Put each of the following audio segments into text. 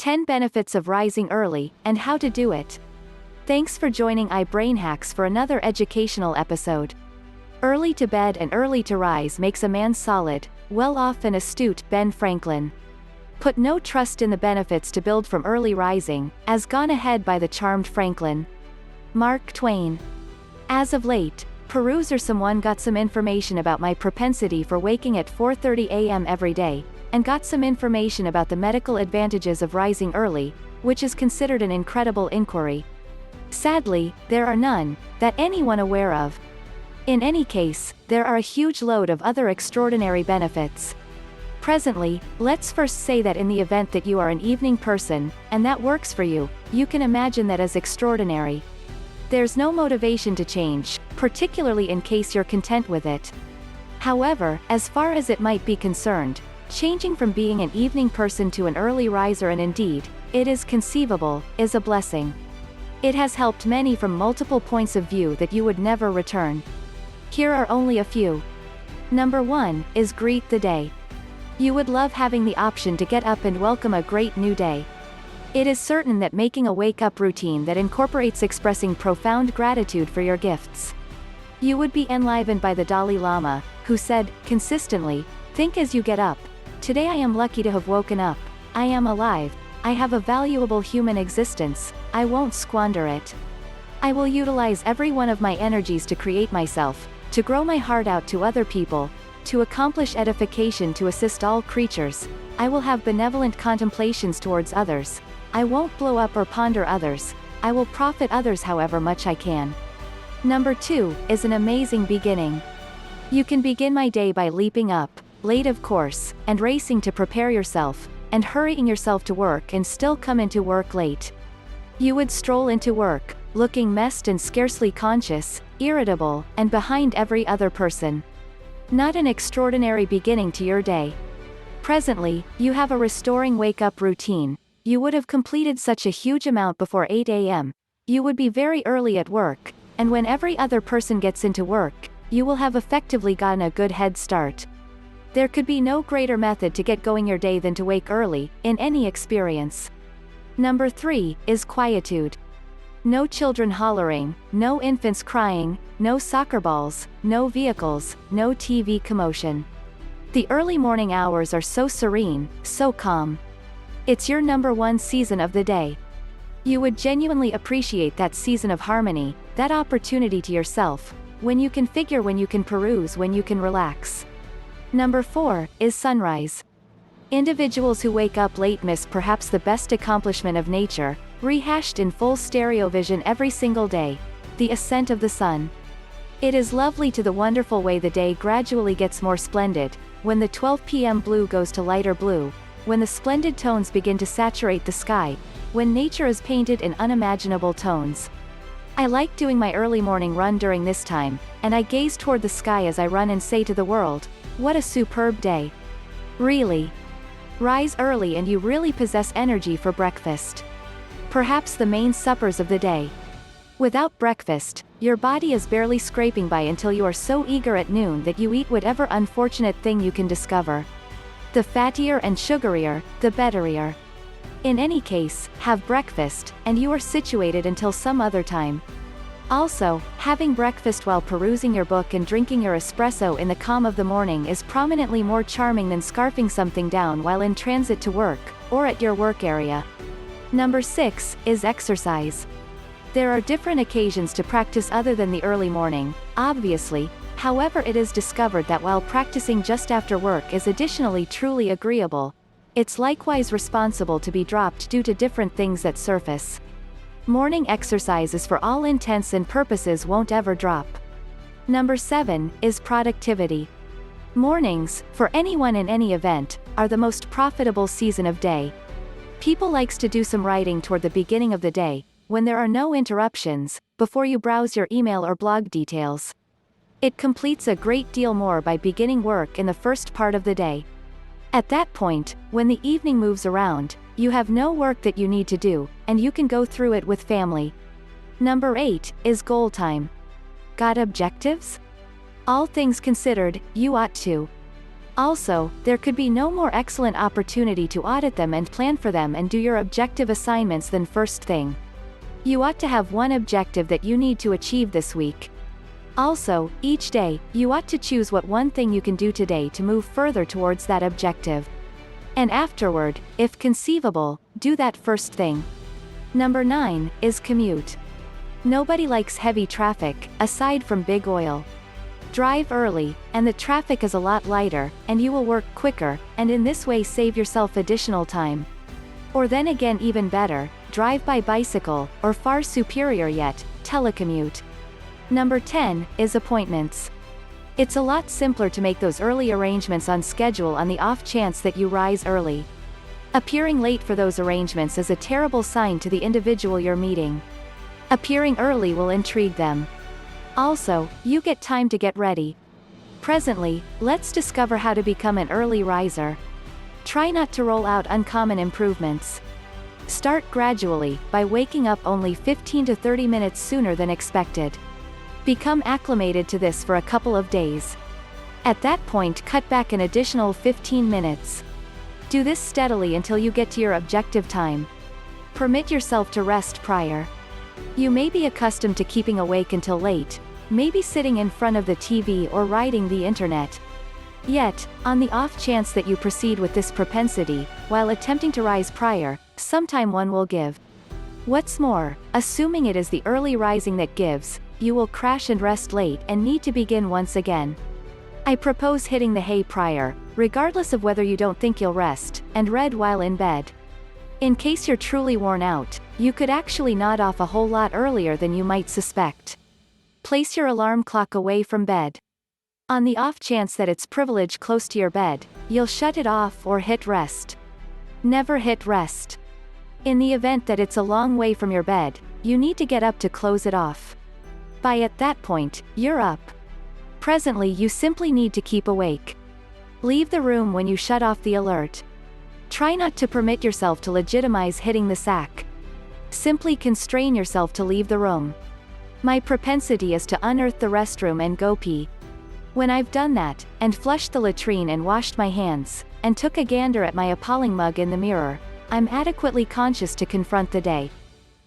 10 benefits of rising early, and how to do it. Thanks for joining iBrainHacks for another educational episode. Early to bed and early to rise makes a man solid, well-off and astute. Ben Franklin. Put no trust in the benefits to build from early rising, as gone ahead by the charmed Franklin. Mark Twain. As of late, peruse or someone got some information about my propensity for waking at 4:30 a.m. every day, and got some information about the medical advantages of rising early, which is considered an incredible inquiry. Sadly, there are none, that anyone aware of. In any case, there are a huge load of other extraordinary benefits. Presently, let's first say that in the event that you are an evening person, and that works for you, you can imagine that as extraordinary. There's no motivation to change, particularly in case you're content with it. However, as far as it might be concerned, changing from being an evening person to an early riser, and indeed, it is conceivable, is a blessing. It has helped many from multiple points of view that you would never return. Here are only a few. Number 1 is greet the day. You would love having the option to get up and welcome a great new day. It is certain that making a wake-up routine that incorporates expressing profound gratitude for your gifts. You would be enlivened by the Dalai Lama, who said, consistently, think as you get up. Today I am lucky to have woken up. I am alive. I have a valuable human existence. I won't squander it. I will utilize every one of my energies to create myself, to grow my heart out to other people, to accomplish edification, to assist all creatures. I will have benevolent contemplations towards others. I won't blow up or ponder others. I will profit others however much I can. Number 2 is an amazing beginning. You can begin my day by leaping up, late of course, and racing to prepare yourself, and hurrying yourself to work and still come into work late. You would stroll into work, looking messed and scarcely conscious, irritable, and behind every other person. Not an extraordinary beginning to your day. Presently, you have a restoring wake-up routine. You would have completed such a huge amount before 8 a.m. You would be very early at work, and when every other person gets into work, you will have effectively gotten a good head start. There could be no greater method to get going your day than to wake early, in any experience. Number 3 is quietude. No children hollering, no infants crying, no soccer balls, no vehicles, no TV commotion. The early morning hours are so serene, so calm. It's your number 1 season of the day. You would genuinely appreciate that season of harmony, that opportunity to yourself, when you can figure, when you can peruse, when you can relax. Number 4 is sunrise. Individuals who wake up late miss perhaps the best accomplishment of nature, rehashed in full stereo vision every single day: the ascent of the sun. It is lovely to the wonderful way the day gradually gets more splendid, when the 12 p.m. blue goes to lighter blue, when the splendid tones begin to saturate the sky, when nature is painted in unimaginable tones. I like doing my early morning run during this time, and I gaze toward the sky as I run and say to the world, what a superb day. Really. Rise early and you really possess energy for breakfast. Perhaps the main suppers of the day. Without breakfast, your body is barely scraping by until you are so eager at noon that you eat whatever unfortunate thing you can discover. The fattier and sugarier, the betterier. In any case, have breakfast, and you are situated until some other time. Also, having breakfast while perusing your book and drinking your espresso in the calm of the morning is prominently more charming than scarfing something down while in transit to work, or at your work area. Number 6 is exercise. There are different occasions to practice other than the early morning, obviously. However, it is discovered that while practicing just after work is additionally truly agreeable, it's likewise responsible to be dropped due to different things that surface. Morning exercises for all intents and purposes won't ever drop. Number 7 is productivity. Mornings, for anyone in any event, are the most profitable season of day. People likes to do some writing toward the beginning of the day, when there are no interruptions, before you browse your email or blog details. It completes a great deal more by beginning work in the first part of the day. At that point, when the evening moves around, you have no work that you need to do, and you can go through it with family. Number 8 is goal time. Got objectives? All things considered, you ought to. Also, there could be no more excellent opportunity to audit them and plan for them and do your objective assignments than first thing. You ought to have one objective that you need to achieve this week. Also, each day, you ought to choose what one thing you can do today to move further towards that objective. And afterward, if conceivable, do that first thing. Number 9 is commute. Nobody likes heavy traffic, aside from big oil. Drive early, and the traffic is a lot lighter, and you will work quicker, and in this way save yourself additional time. Or then again, even better, drive by bicycle, or far superior yet, telecommute. Number 10 is appointments. It's a lot simpler to make those early arrangements on schedule on the off chance that you rise early. Appearing late for those arrangements is a terrible sign to the individual you're meeting. Appearing early will intrigue them. Also, you get time to get ready. Presently, let's discover how to become an early riser. Try not to roll out uncommon improvements. Start gradually, by waking up only 15 to 30 minutes sooner than expected. Become acclimated to this for a couple of days. At that point, cut back an additional 15 minutes. Do this steadily until you get to your objective time. Permit yourself to rest prior. You may be accustomed to keeping awake until late, maybe sitting in front of the TV or riding the internet. Yet, on the off chance that you proceed with this propensity, while attempting to rise prior, sometime one will give. What's more, assuming it is the early rising that gives, you will crash and rest late and need to begin once again. I propose hitting the hay prior, regardless of whether you don't think you'll rest, and read while in bed. In case you're truly worn out, you could actually nod off a whole lot earlier than you might suspect. Place your alarm clock away from bed. On the off chance that it's privilege close to your bed, you'll shut it off or hit rest. Never hit rest. In the event that it's a long way from your bed, you need to get up to close it off. By at that point, you're up. Presently, you simply need to keep awake. Leave the room when you shut off the alert. Try not to permit yourself to legitimize hitting the sack. Simply constrain yourself to leave the room. My propensity is to unearth the restroom and go pee. When I've done that, and flushed the latrine and washed my hands, and took a gander at my appalling mug in the mirror, I'm adequately conscious to confront the day.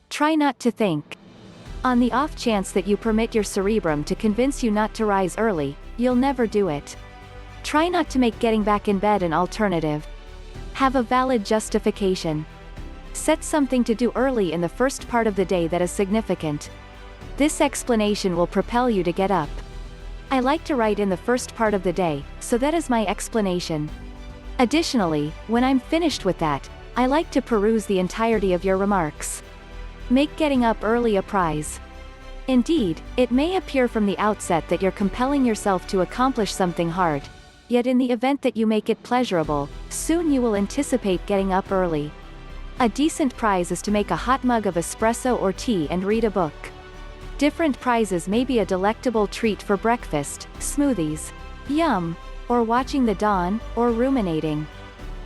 Try not to think. On the off chance that you permit your cerebrum to convince you not to rise early, you'll never do it. Try not to make getting back in bed an alternative. Have a valid justification. Set something to do early in the first part of the day that is significant. This explanation will propel you to get up. I like to write in the first part of the day, so that is my explanation. Additionally, when I'm finished with that, I like to peruse the entirety of your remarks. Make getting up early a prize. Indeed, it may appear from the outset that you're compelling yourself to accomplish something hard. Yet in the event that you make it pleasurable, soon you will anticipate getting up early. A decent prize is to make a hot mug of espresso or tea and read a book. Different prizes may be a delectable treat for breakfast, smoothies, yum, or watching the dawn, or ruminating.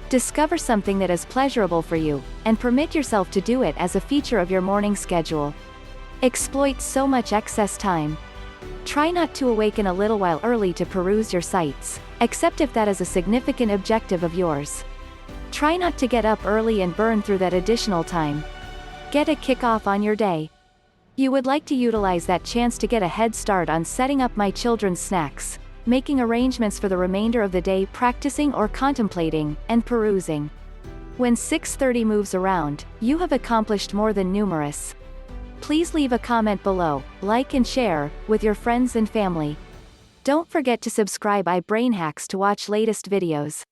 Discover something that is pleasurable for you, and permit yourself to do it as a feature of your morning schedule. Exploit so much excess time. Try not to awaken a little while early to peruse your sites, except if that is a significant objective of yours. Try not to get up early and burn through that additional time. Get a kickoff on your day. You would like to utilize that chance to get a head start on setting up my children's snacks, making arrangements for the remainder of the day, practicing or contemplating, and perusing. When 6:30 moves around, you have accomplished more than numerous. Please leave a comment below, like and share, with your friends and family. Don't forget to subscribe iBrainHacks to watch latest videos.